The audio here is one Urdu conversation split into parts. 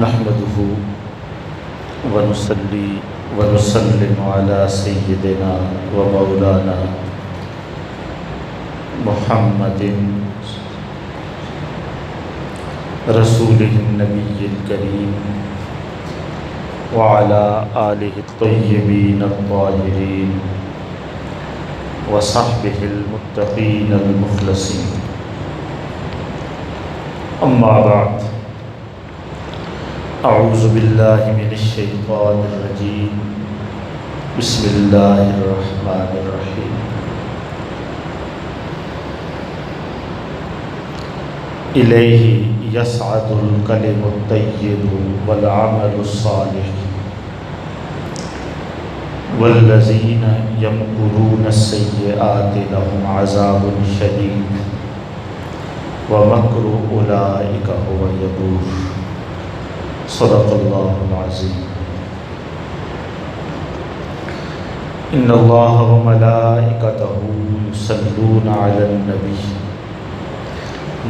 نحمده ونصلي ونسلم على سيدنا ومولانا محمد رسوله النبي الكريم وعلى آله الطيبين الطاهرين وصحبه المتقين المخلصين. أما بعد، اعوذ باللہ من الشیطان الرجیم، بسم اللہ الرحمن الرحیم. الیہ یصعد الکلم الطیب والعمل الصالح والذین یمکرون السیئات لهم عذاب شدید ومکر اولئک هو یبور. صدق اللہ العظیم. ان اللہ وملائکتہ یصلون علی النبی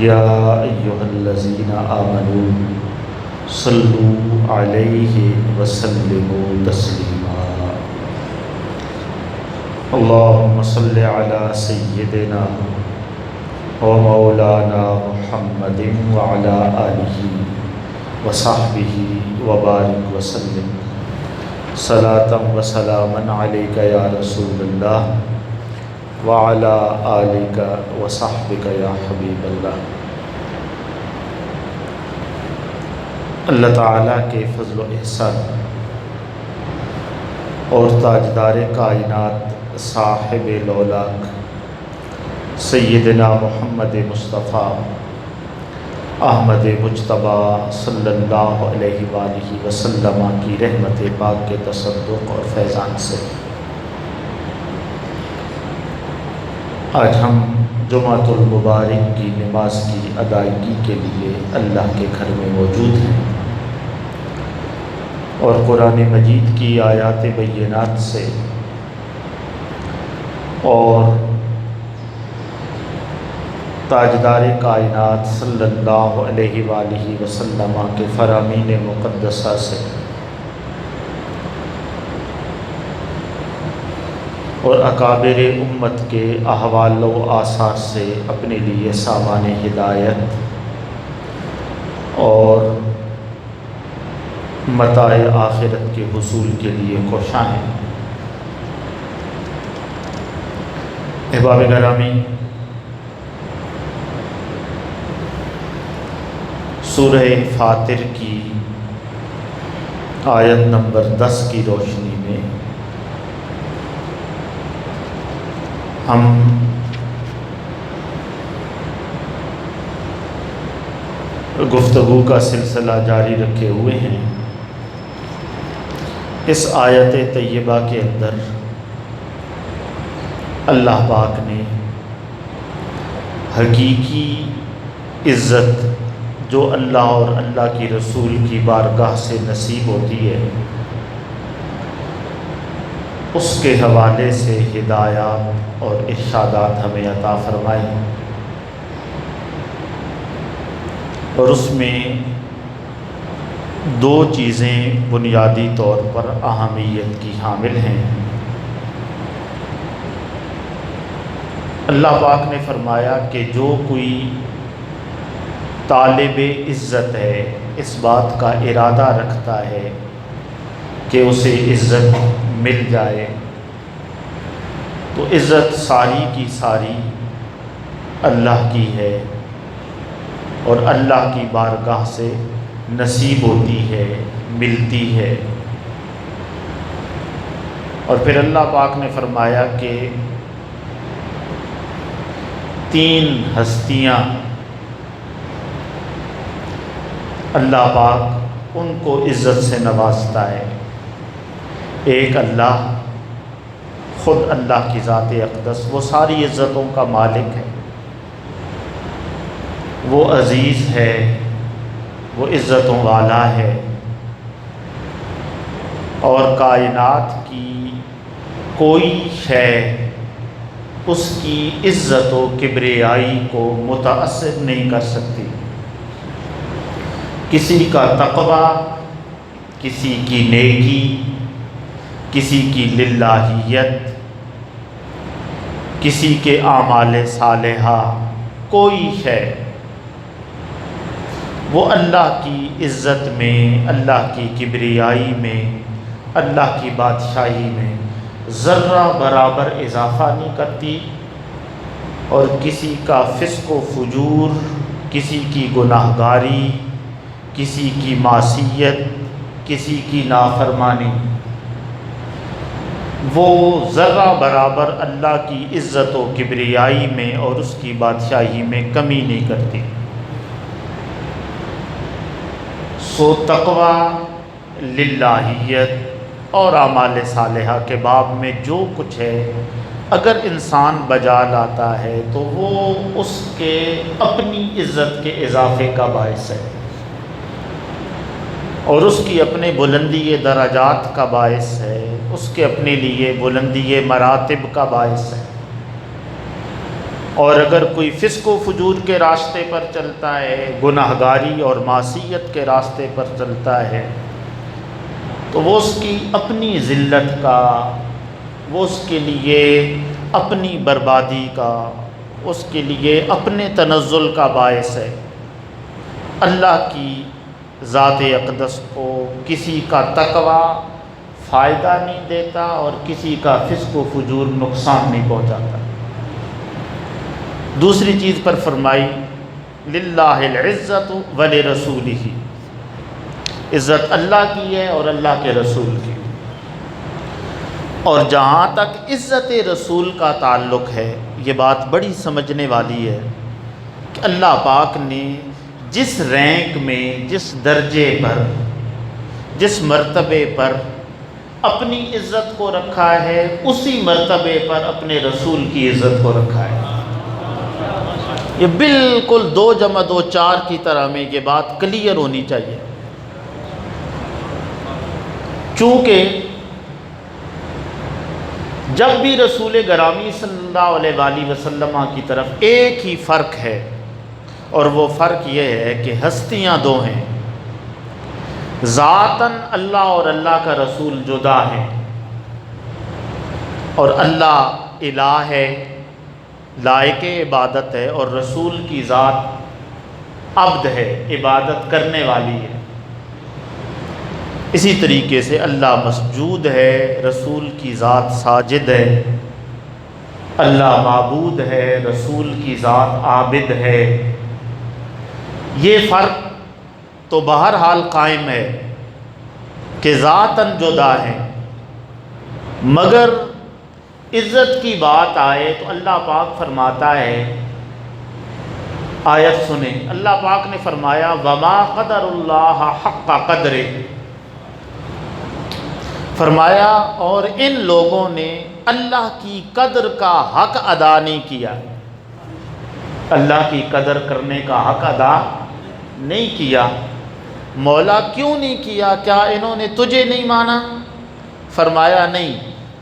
یا ایہا الذین آمنوا صلوا علیہ وسلموا تسلیما. اللہم صل علی سیدنا ومولانا محمد وعلی آلہ وصحبہ وبارک وسلم صلاۃ وسلاما علیک یا رسول اللہ وعلی آلک وصحبک یا حبیب اللہ. اللہ تعالیٰ کے فضل و احسان اور تاجدار کائنات صاحب لولاک سیدنا محمد مصطفیٰ احمد مجتبیٰ صلی اللہ علیہ وآلہ وسلم کی رحمت پاک کے تصدق اور فیضان سے آج ہم جمعۃ المبارک کی نماز کی ادائیگی کے لیے اللہ کے گھر میں موجود ہیں اور قرآن مجید کی آیات بینات سے اور تاجدار کائنات صلی اللہ علیہ وآلہ وسلم کے فرامین مقدسہ سے اور اکابر امت کے احوال و آثار سے اپنے لیے سامان ہدایت اور متاع آخرت کے حصول کے لیے کوشاں ہیں. احباب گرامی، سورہ فاطر کی آیت نمبر 10 کی روشنی میں ہم گفتگو کا سلسلہ جاری رکھے ہوئے ہیں. اس آیت طیبہ کے اندر اللہ پاک نے حقیقی عزت جو اللہ اور اللہ کی رسول کی بارگاہ سے نصیب ہوتی ہے اس کے حوالے سے ہدایات اور ارشادات ہمیں عطا فرمائے اور اس میں دو چیزیں بنیادی طور پر اہمیت کی حامل ہیں. اللہ پاک نے فرمایا کہ جو کوئی طالب عزت ہے اس بات کا ارادہ رکھتا ہے کہ اسے عزت مل جائے تو عزت ساری کی ساری اللہ کی ہے اور اللہ کی بارگاہ سے نصیب ہوتی ہے، ملتی ہے. اور پھر اللہ پاک نے فرمایا کہ 3 ہستیاں اللہ پاک ان کو عزت سے نوازتا ہے. ایک اللہ، خود اللہ کی ذات اقدس، وہ ساری عزتوں کا مالک ہے، وہ عزیز ہے، وہ عزتوں والا ہے اور کائنات کی کوئی شے اس کی عزت و کبریائی کو متاثر نہیں کر سکتی. کسی کا تقوی، کسی کی نیکی، کسی کی للہیت، کسی کے اعمال صالحہ، کوئی شے وہ اللہ کی عزت میں، اللہ کی کبریائی میں، اللہ کی بادشاہی میں ذرہ برابر اضافہ نہیں کرتی، اور کسی کا فسق و فجور، کسی کی گناہگاری، کسی کی معصیت، کسی کی نافرمانی وہ ذرہ برابر اللہ کی عزت و کبریائی میں اور اس کی بادشاہی میں کمی نہیں کرتی۔ سو تقوی، للہیت اور اعمال صالحہ کے باب میں جو کچھ ہے، اگر انسان بجا لاتا ہے تو وہ اس کے اپنی عزت کے اضافے کا باعث ہے، اور اس کی اپنے بلندی درجات کا باعث ہے، اس کے اپنے لیے بلندی مراتب کا باعث ہے۔ اور اگر کوئی فسق و فجور کے راستے پر چلتا ہے، گناہگاری اور معصیت کے راستے پر چلتا ہے، تو وہ اس کی اپنی ذلت کا، وہ اس کے لیے اپنی بربادی کا، اس کے لیے اپنے تنزل کا باعث ہے۔ اللہ کی ذات اقدس کو کسی کا تقوی فائدہ نہیں دیتا اور کسی کا فسق و فجور نقصان نہیں پہنچاتا۔ دوسری چیز پر فرمائی للہ العزت ولرسولہ، عزت اللہ کی ہے اور اللہ کے رسول کی۔ اور جہاں تک عزت رسول کا تعلق ہے، یہ بات بڑی سمجھنے والی ہے کہ اللہ پاک نے جس رینک میں، جس درجے پر، جس مرتبے پر اپنی عزت کو رکھا ہے، اسی مرتبے پر اپنے رسول کی عزت کو رکھا ہے۔ یہ بالکل 2 + 2 4 کی طرح میں یہ بات کلیئر ہونی چاہیے، چونکہ جب بھی رسول گرامی صلی اللہ علیہ وآلہ وسلم کی طرف ایک ہی فرق ہے، اور وہ فرق یہ ہے کہ ہستیاں 2 ہیں، ذاتاً اللہ اور اللہ کا رسول جدا ہے، اور اللہ الہ ہے، لائق عبادت ہے، اور رسول کی ذات عبد ہے، عبادت کرنے والی ہے۔ اسی طریقے سے اللہ مسجود ہے، رسول کی ذات ساجد ہے، اللہ معبود ہے، رسول کی ذات عابد ہے۔ یہ فرق تو بہرحال قائم ہے کہ ذاتاً جدا ہے، مگر عزت کی بات آئے تو اللہ پاک فرماتا ہے، آیت سنیں، اللہ پاک نے فرمایا وَمَا قَدَرُ اللَّهَ حَقَّ قَدْرِهِ، فرمایا اور ان لوگوں نے اللہ کی قدر کا حق ادا نہیں کیا، اللہ کی قدر کرنے کا حق ادا نہیں کیا۔ مولا کیوں نہیں کیا؟ کیا انہوں نے تجھے نہیں مانا؟ فرمایا نہیں،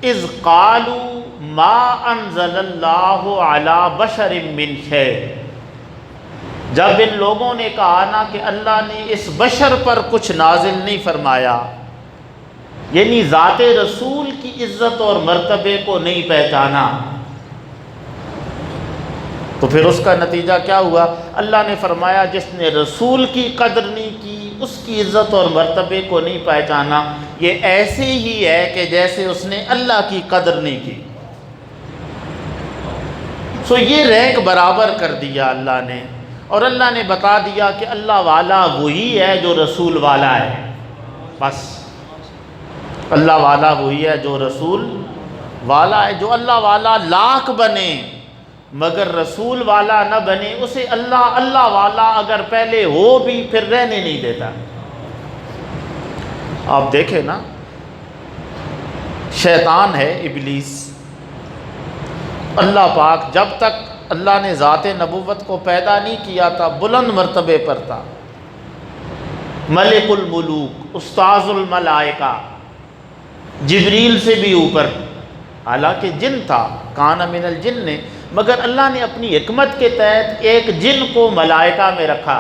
اذ قالوا ما انزل اللہ علی بشر من شیء، جب ان لوگوں نے کہا نا کہ اللہ نے اس بشر پر کچھ نازل نہیں فرمایا، یعنی ذات رسول کی عزت اور مرتبے کو نہیں پہچانا، تو پھر اس کا نتیجہ کیا ہوا؟ اللہ نے فرمایا جس نے رسول کی قدر نہیں کی، اس کی عزت اور مرتبے کو نہیں پہچانا، یہ ایسے ہی ہے کہ جیسے اس نے اللہ کی قدر نہیں کی۔ سو یہ رینک برابر کر دیا اللہ نے، اور اللہ نے بتا دیا کہ اللہ والا وہی ہے جو رسول والا ہے، بس اللہ والا وہی ہے جو رسول والا ہے۔ جو اللہ والا لاکھ بنے مگر رسول والا نہ بنے، اسے اللہ والا اگر پہلے ہو بھی پھر رہنے نہیں دیتا۔ آپ دیکھیں نا، شیطان ہے ابلیس، اللہ پاک جب تک اللہ نے ذات نبوت کو پیدا نہیں کیا تھا بلند مرتبے پر تھا، ملک الملوک، استاذ الملائکہ، جبریل سے بھی اوپر، حالانکہ جن تھا، کان من الجن نے، مگر اللہ نے اپنی حکمت کے تحت ایک جن کو ملائکہ میں رکھا،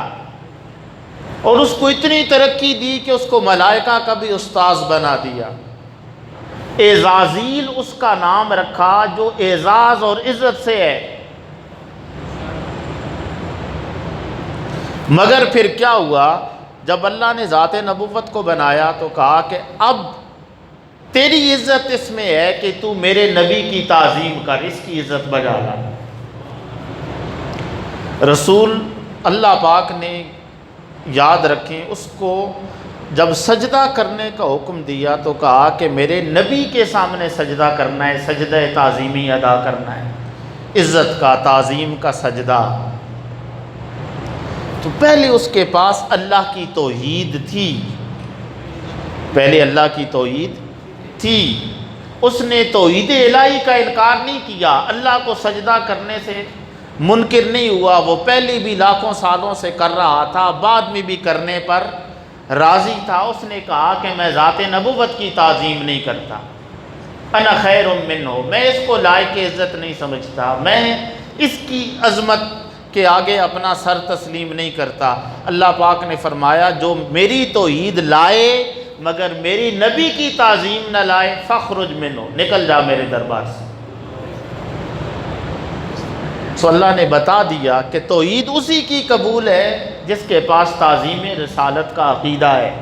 اور اس کو اتنی ترقی دی کہ اس کو ملائکہ کا بھی استاذ بنا دیا۔ اعزازیل اس کا نام رکھا جو اعزاز اور عزت سے ہے۔ مگر پھر کیا ہوا، جب اللہ نے ذات نبوت کو بنایا تو کہا کہ اب تیری عزت اس میں ہے کہ تو میرے نبی کی تعظیم کر، اس کی عزت بجا لا۔ رسول اللہ پاک نے یاد رکھیں اس کو جب سجدہ کرنے کا حکم دیا تو کہا کہ میرے نبی کے سامنے سجدہ کرنا ہے، سجدہ تعظیمی ادا کرنا ہے، عزت کا، تعظیم کا سجدہ۔ تو پہلے اس کے پاس اللہ کی توحید تھی، پہلے اللہ کی توحید تھی، اس نے توحید الہی کا انکار نہیں کیا، اللہ کو سجدہ کرنے سے منکر نہیں ہوا، وہ پہلے بھی لاکھوں سالوں سے کر رہا تھا، بعد میں بھی کرنے پر راضی تھا۔ اس نے کہا کہ میں ذات نبوت کی تعظیم نہیں کرتا، انا خیر منہ، میں اس کو لائق عزت نہیں سمجھتا، میں اس کی عظمت کے آگے اپنا سر تسلیم نہیں کرتا۔ اللہ پاک نے فرمایا جو میری توحید لائے مگر میری نبی کی تعظیم نہ لائے فخرج منہ، نکل جا میرے دربار سے۔ سو اللہ نے بتا دیا کہ توحید اسی کی قبول ہے جس کے پاس تعظیم رسالت کا عقیدہ ہے۔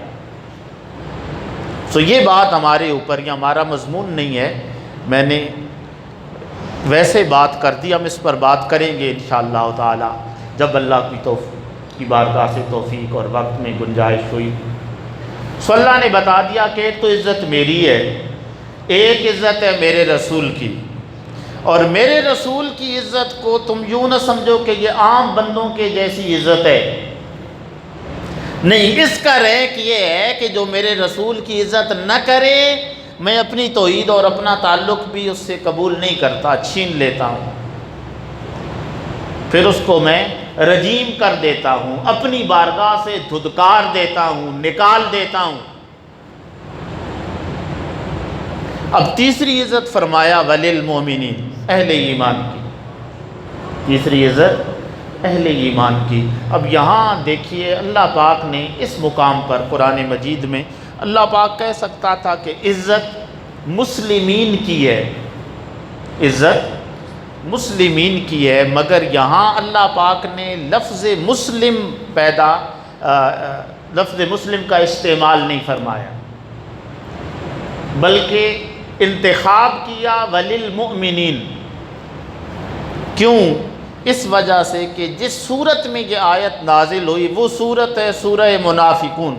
سو یہ بات ہمارے اوپر، یہ ہمارا مضمون نہیں ہے، میں نے ویسے بات کر دی، ہم اس پر بات کریں گے انشاءاللہ تعالی جب اللہ کی بارگاہ سے توفیق اور وقت میں گنجائش ہوئی۔ سو اللہ نے بتا دیا کہ ایک تو عزت میری ہے، ایک عزت ہے میرے رسول کی، اور میرے رسول کی عزت کو تم یوں نہ سمجھو کہ یہ عام بندوں کے جیسی عزت ہے، نہیں، اس کا رینک یہ ہے کہ جو میرے رسول کی عزت نہ کرے میں اپنی توحید اور اپنا تعلق بھی اس سے قبول نہیں کرتا، چھین لیتا ہوں، پھر اس کو میں رجیم کر دیتا ہوں، اپنی بارگاہ سے دھدکار دیتا ہوں، نکال دیتا ہوں۔ اب تیسری عزت فرمایا وللمؤمنین، اہل ایمان کی، تیسری عزت اہل ایمان کی۔ اب یہاں دیکھیے اللہ پاک نے اس مقام پر قرآن مجید میں، اللہ پاک کہہ سکتا تھا کہ عزت مسلمین کی ہے، عزت مسلمین کی ہے، مگر یہاں اللہ پاک نے لفظ مسلم لفظ مسلم کا استعمال نہیں فرمایا، بلکہ انتخاب کیا وللمؤمنین۔ کیوں؟ اس وجہ سے کہ جس صورت میں یہ آیت نازل ہوئی وہ صورت ہے سورہ منافقون،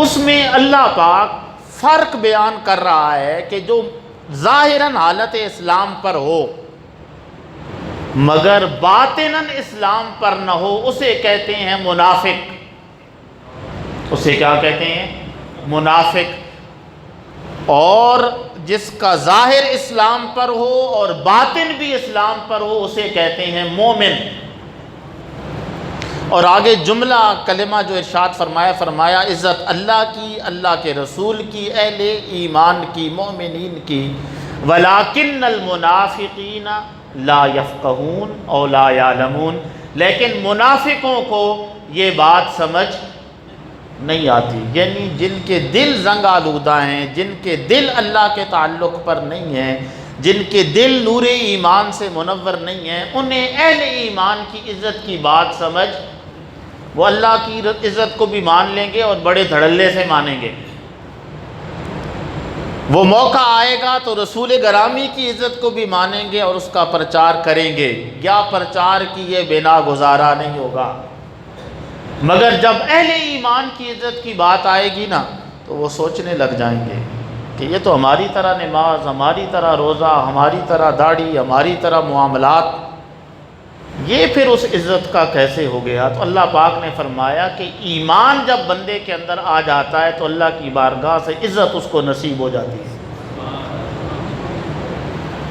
اس میں اللہ پاک فرق بیان کر رہا ہے کہ جو ظاہراً حالت اسلام پر ہو مگر باطناً اسلام پر نہ ہو اسے کہتے ہیں منافق، اسے کیا کہتے ہیں؟ منافق۔ اور جس کا ظاہر اسلام پر ہو اور باطن بھی اسلام پر ہو اسے کہتے ہیں مومن۔ اور آگے جملہ کلمہ جو ارشاد فرمایا عزت اللہ کی، اللہ کے رسول کی، اہل ایمان کی، مومنین کی، وَلَٰكِنَّ الْمُنَافِقِينَ لَا يَفْقَهُونَ او لا يَعْلَمُونَ، لیکن منافقوں کو یہ بات سمجھ نہیں آتی، یعنی جن کے دل زنگ آلودہ ہیں، جن کے دل اللہ کے تعلق پر نہیں ہیں، جن کے دل نور ایمان سے منور نہیں ہیں، انہیں اہل ایمان کی عزت کی بات سمجھ، وہ اللہ کی عزت کو بھی مان لیں گے اور بڑے دھڑلے سے مانیں گے۔ وہ موقع آئے گا تو رسول گرامی کی عزت کو بھی مانیں گے اور اس کا پرچار کریں گے، یا پرچار کیے بنا گزارا نہیں ہوگا۔ مگر جب اہل ایمان کی عزت کی بات آئے گی نا تو وہ سوچنے لگ جائیں گے کہ یہ تو ہماری طرح نماز، ہماری طرح روزہ، ہماری طرح داڑھی، ہماری طرح معاملات، یہ پھر اس عزت کا کیسے ہو گیا؟ تو اللہ پاک نے فرمایا کہ ایمان جب بندے کے اندر آ جاتا ہے تو اللہ کی بارگاہ سے عزت اس کو نصیب ہو جاتی ہے۔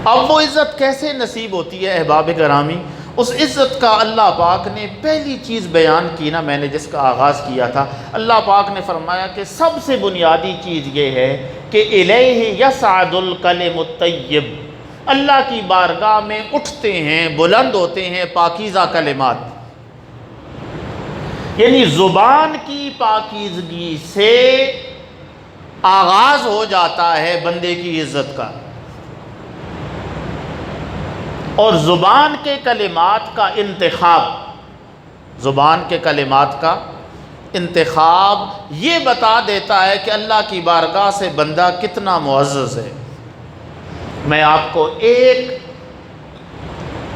اب وہ عزت کیسے نصیب ہوتی ہے احباب گرامی؟ اس عزت کا اللہ پاک نے پہلی چیز بیان کی نا، میں نے جس کا آغاز کیا تھا، اللہ پاک نے فرمایا کہ سب سے بنیادی چیز یہ ہے کہ الیہ یصعد الکلم الطیب، اللہ کی بارگاہ میں اٹھتے ہیں، بلند ہوتے ہیں پاکیزہ کلمات۔ یعنی زبان کی پاکیزگی سے آغاز ہو جاتا ہے بندے کی عزت کا، اور زبان کے کلمات کا انتخاب، زبان کے کلمات کا انتخاب یہ بتا دیتا ہے کہ اللہ کی بارگاہ سے بندہ کتنا معزز ہے۔ میں آپ کو ایک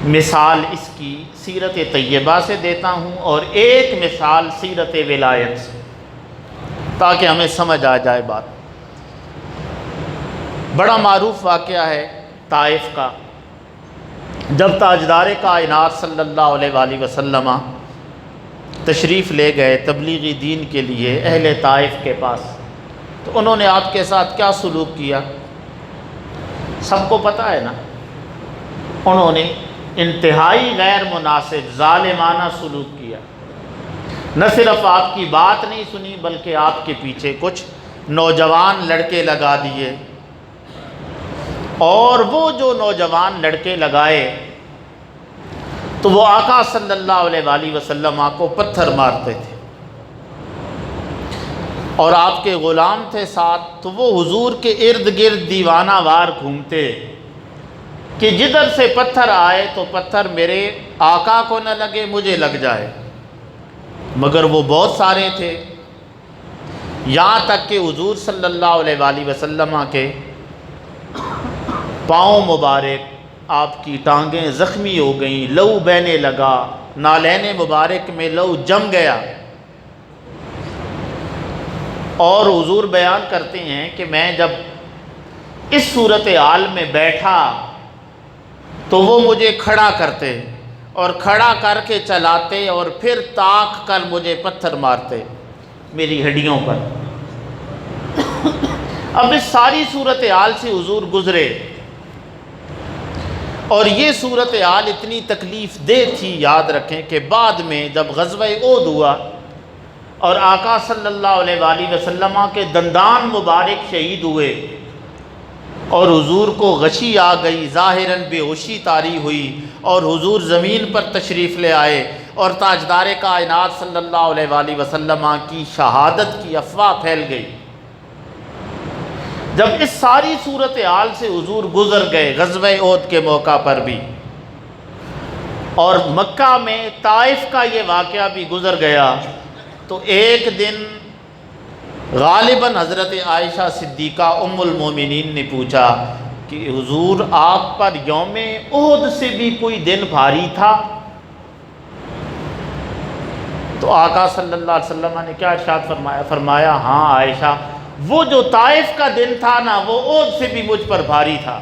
مثال اس کی سیرت طیبہ سے دیتا ہوں اور ایک مثال سیرت ولایت سے، تاکہ ہمیں سمجھ آ جائے بات۔ بڑا معروف واقعہ ہے طائف کا، جب تاجدار کائنات صلی اللہ علیہ وآلہ وسلم تشریف لے گئے تبلیغی دین کے لیے اہل طائف کے پاس، تو انہوں نے آپ کے ساتھ کیا سلوک کیا سب کو پتہ ہے نا۔ انہوں نے انتہائی غیر مناسب ظالمانہ سلوک کیا، نہ صرف آپ کی بات نہیں سنی بلکہ آپ کے پیچھے کچھ نوجوان لڑکے لگا دیے، اور وہ جو نوجوان لڑکے لگائے تو وہ آقا صلی اللہ علیہ وآلہ وسلم کو پتھر مارتے تھے، اور آپ کے غلام تھے ساتھ، تو وہ حضور کے ارد گرد دیوانہ وار گھومتے کہ جدھر سے پتھر آئے تو پتھر میرے آقا کو نہ لگے، مجھے لگ جائے، مگر وہ بہت سارے تھے، یہاں تک کہ حضور صلی اللہ علیہ وآلہ وسلم کے پاؤں مبارک، آپ کی ٹانگیں زخمی ہو گئیں، لہو بہنے لگا، نالین مبارک میں لہو جم گیا، اور حضور بیان کرتے ہیں کہ میں جب اس صورتحال میں بیٹھا تو وہ مجھے کھڑا کرتے اور کھڑا کر کے چلاتے اور پھر تاک کر مجھے پتھر مارتے میری ہڈیوں پر۔ اب اس ساری صورتحال سے حضور گزرے، اور یہ صورتحال اتنی تکلیف دہ تھی، یاد رکھیں کہ بعد میں جب غزوہ احد ہوا اور آقا صلی اللہ علیہ وآلہ وسلم کے دندان مبارک شہید ہوئے اور حضور کو غشی آ گئی، ظاہراً بے ہوشی طاری ہوئی، اور حضور زمین پر تشریف لے آئے اور تاجدار کائنات صلی اللہ علیہ وآلہ وسلم کی شہادت کی افواہ پھیل گئی۔ جب اس ساری صورتحال سے حضور گزر گئے غزوہ احد کے موقع پر بھی، اور مکہ میں طائف کا یہ واقعہ بھی گزر گیا، تو ایک دن غالباً حضرت عائشہ صدیقہ ام المومنین نے پوچھا کہ حضور آپ پر یوم احد سے بھی کوئی دن بھاری تھا؟ تو آقا صلی اللہ علیہ وسلم نے کیا ارشاد فرمایا ہاں عائشہ، وہ جو طائف کا دن تھا نا وہ احد سے بھی مجھ پر بھاری تھا۔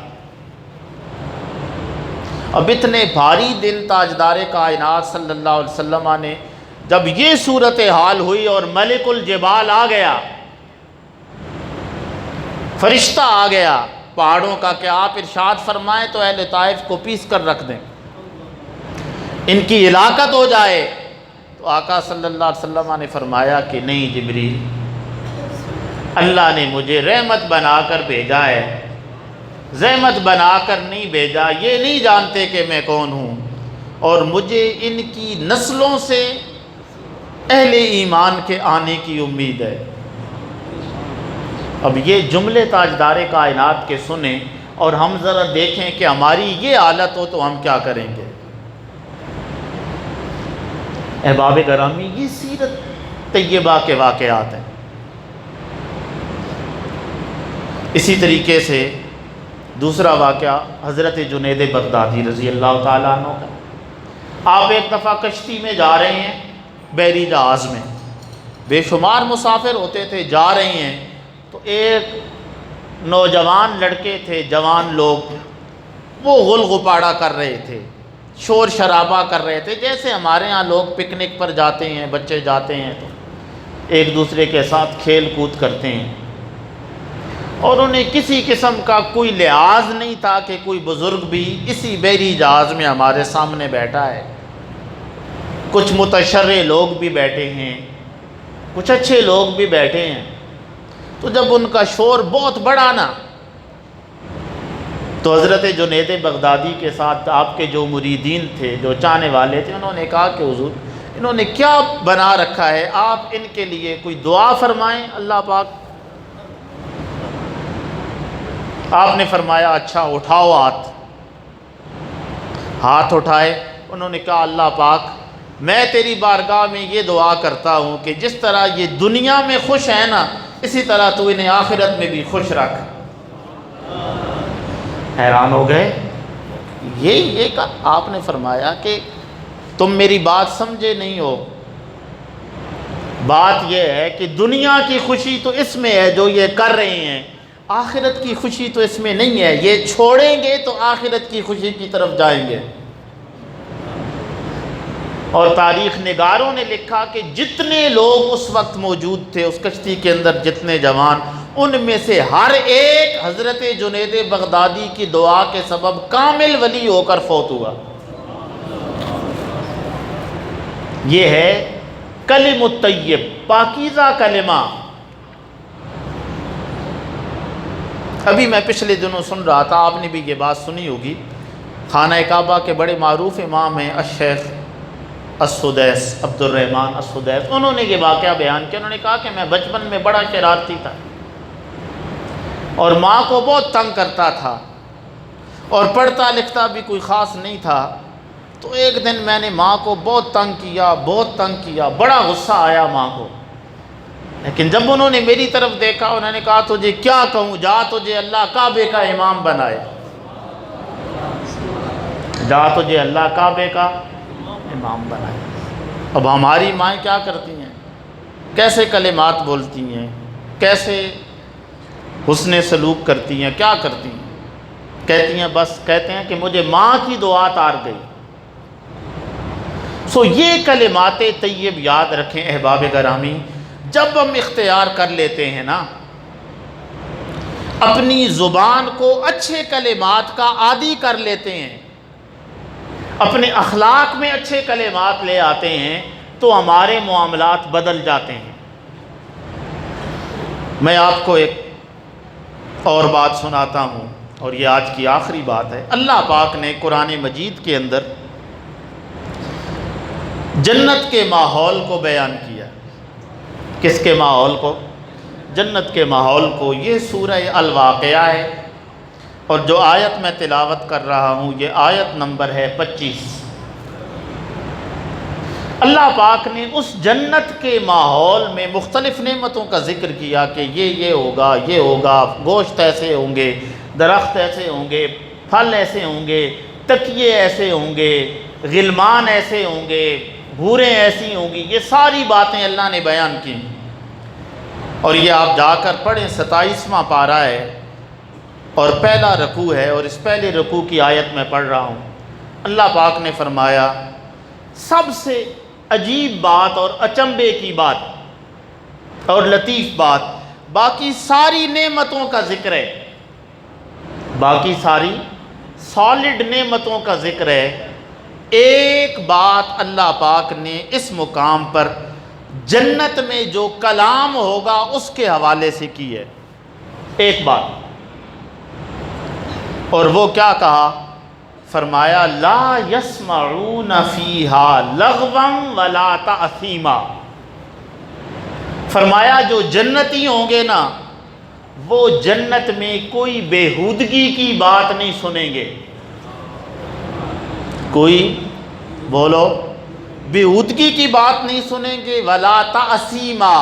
اب اتنے بھاری دن تاجدار کائنات صلی اللہ علیہ وسلم نے جب یہ صورتحال ہوئی اور ملک الجبال آ گیا، فرشتہ آ گیا پہاڑوں کا کہ آپ ارشاد فرمائیں تو اہل طائف کو پیس کر رکھ دیں، ان کی ہلاکت ہو جائے، تو آقا صلی اللہ علیہ وسلم نے فرمایا کہ نہیں جبریل، اللہ نے مجھے رحمت بنا کر بھیجا ہے، زحمت بنا کر نہیں بھیجا، یہ نہیں جانتے کہ میں کون ہوں، اور مجھے ان کی نسلوں سے اہل ایمان کے آنے کی امید ہے۔ اب یہ جملے تاجدار کائنات کے سنیں اور ہم ذرا دیکھیں کہ ہماری یہ حالت ہو تو ہم کیا کریں گے۔ احباب گرامی، یہ سیرت طیبہ کے واقعات ہیں۔ اسی طریقے سے دوسرا واقعہ حضرت جنید بغدادی رضی اللہ تعالیٰ عنہ کا۔ آپ ایک دفعہ کشتی میں جا رہے ہیں، بحری جہاز میں، بے شمار مسافر ہوتے تھے، جا رہے ہیں، تو ایک نوجوان لڑکے تھے، جوان لوگ، وہ غل غپاڑا کر رہے تھے، شور شرابہ کر رہے تھے، جیسے ہمارے ہاں لوگ پکنک پر جاتے ہیں، بچے جاتے ہیں تو ایک دوسرے کے ساتھ کھیل کود کرتے ہیں، اور انہیں کسی قسم کا کوئی لحاظ نہیں تھا کہ کوئی بزرگ بھی اسی بحری جہاز میں ہمارے سامنے بیٹھا ہے، کچھ متشرع لوگ بھی بیٹھے ہیں، کچھ اچھے لوگ بھی بیٹھے ہیں۔ تو جب ان کا شور بہت بڑا نا، تو حضرت جنید بغدادی کے ساتھ آپ کے جو مریدین تھے، جو چاہنے والے تھے، انہوں نے کہا کہ حضور انہوں نے کیا بنا رکھا ہے، آپ ان کے لیے کوئی دعا فرمائیں اللہ پاک۔ آپ نے فرمایا اچھا اٹھاؤ ہاتھ اٹھائے۔ انہوں نے کہا اللہ پاک میں تیری بارگاہ میں یہ دعا کرتا ہوں کہ جس طرح یہ دنیا میں خوش ہیں نا، اسی طرح تو انہیں آخرت میں بھی خوش رکھ۔ حیران ہو گئے، یہ آپ نے فرمایا کہ تم میری بات سمجھے نہیں ہو، بات یہ ہے کہ دنیا کی خوشی تو اس میں ہے جو یہ کر رہے ہیں، آخرت کی خوشی تو اس میں نہیں ہے، یہ چھوڑیں گے تو آخرت کی خوشی کی طرف جائیں گے۔ اور تاریخ نگاروں نے لکھا کہ جتنے لوگ اس وقت موجود تھے اس کشتی کے اندر، جتنے جوان، ان میں سے ہر ایک حضرت جنید بغدادی کی دعا کے سبب کامل ولی ہو کر فوت ہوا۔ یہ ہے کلم الطیب، پاکیزہ کلمہ۔ ابھی میں پچھلے دنوں سن رہا تھا، آپ نے بھی یہ بات سنی ہوگی، خانہ کعبہ کے بڑے معروف امام ہیں الشیخ السدیس، عبد الرحمن السدیس، انہوں نے یہ واقعہ بیان کیا۔ انہوں نے کہا کہ میں بچپن میں بڑا شرارتی تھا اور ماں کو بہت تنگ کرتا تھا اور پڑھتا لکھتا بھی کوئی خاص نہیں تھا۔ تو ایک دن میں نے ماں کو بہت تنگ کیا، بڑا غصہ آیا ماں کو، لیکن جب انہوں نے میری طرف دیکھا انہوں نے کہا تجھے کیا کہوں، جا تجھے اللہ کعبے کا امام بنائے، جا تجھے اللہ کعبے کا امام بنائے۔ اب ہماری مائیں کیا کرتی ہیں، کیسے کلمات بولتی ہیں، کیسے حسن سلوک کرتی ہیں، کیا کرتی ہیں، کہتی ہیں بس کہتے ہیں کہ مجھے ماں کی دعا تار گئی۔ سو یہ کلمات طیب یاد رکھیں احباب گرامی، جب ہم اختیار کر لیتے ہیں نا اپنی زبان کو اچھے کلمات کا عادی کر لیتے ہیں، اپنے اخلاق میں اچھے کلمات لے آتے ہیں تو ہمارے معاملات بدل جاتے ہیں۔ میں آپ کو ایک اور بات سناتا ہوں اور یہ آج کی آخری بات ہے۔ اللہ پاک نے قرآن مجید کے اندر جنت کے ماحول کو بیان کیا۔ کس کے ماحول کو؟ جنت کے ماحول کو۔ یہ سورہ الواقعہ ہے اور جو آیت میں تلاوت کر رہا ہوں یہ آیت نمبر ہے 25۔ اللہ پاک نے اس جنت کے ماحول میں مختلف نعمتوں کا ذکر کیا کہ یہ ہوگا، یہ ہوگا، گوشت ایسے ہوں گے، درخت ایسے ہوں گے، پھل ایسے ہوں گے، تکیے ایسے ہوں گے، غلمان ایسے ہوں گے، حوریں ایسی ہوں گی۔ یہ ساری باتیں اللہ نے بیان کی اور یہ آپ جا کر پڑھیں، 27واں پارہ ہے اور پہلا رکوع ہے، اور اس پہلے رکوع کی آیت میں پڑھ رہا ہوں۔ اللہ پاک نے فرمایا سب سے عجیب بات اور اچنبے کی بات اور لطیف بات، باقی ساری نعمتوں کا ذکر ہے، باقی ساری سالڈ نعمتوں کا ذکر ہے، ایک بات اللہ پاک نے اس مقام پر جنت میں جو کلام ہوگا اس کے حوالے سے کی ہے، ایک بات، اور وہ کیا کہا؟ فرمایا لا یسمعون فیہا لغوا ولا تأثیما۔ فرمایا جو جنتی ہوں گے نا وہ جنت میں کوئی بےہودگی کی بات نہیں سنیں گے، کوئی بولو بےہودگی کی بات نہیں سنیں گے، ولا تأثیما،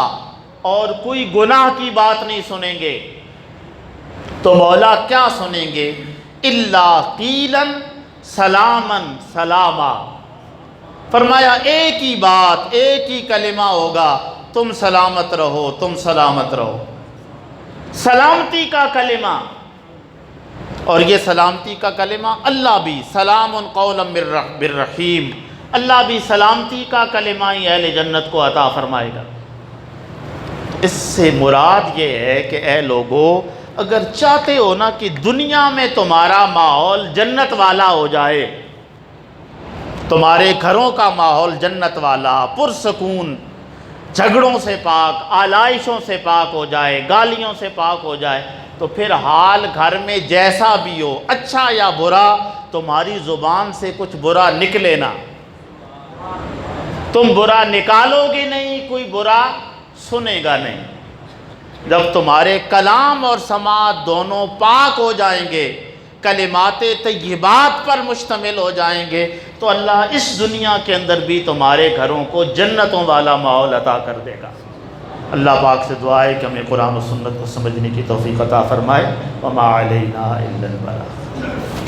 اور کوئی گناہ کی بات نہیں سنیں گے۔ تو مولا کیا سنیں گے؟ الا قیلا سلاما سلاما۔ فرمایا ایک ہی بات، ایک ہی کلمہ ہوگا، تم سلامت رہو، تم سلامت رہو، سلامتی کا کلمہ۔ اور یہ سلامتی کا کلمہ اللہ بھی سلام قولا من رب الرحیم، اللہ بھی سلامتی کا کلمہ ہی اہل جنت کو عطا فرمائے گا۔ اس سے مراد یہ ہے کہ اے لوگو اگر چاہتے ہو نا کہ دنیا میں تمہارا ماحول جنت والا ہو جائے، تمہارے گھروں کا ماحول جنت والا، پرسکون، جھگڑوں سے پاک، آلائشوں سے پاک ہو جائے، گالیوں سے پاک ہو جائے، تو پھر حال گھر میں جیسا بھی ہو، اچھا یا برا، تمہاری زبان سے کچھ برا نکلے نا۔ تم برا نکالو گے نہیں، کوئی برا سنے گا نہیں۔ جب تمہارے کلام اور سماعت دونوں پاک ہو جائیں گے، کلمات طیبات پر مشتمل ہو جائیں گے، تو اللہ اس دنیا کے اندر بھی تمہارے گھروں کو جنتوں والا ماحول عطا کر دے گا۔ اللہ پاک سے دعا ہے کہ ہمیں قرآن و سنت کو سمجھنے کی توفیق عطا فرمائے۔ وما علینا الا البلاغ۔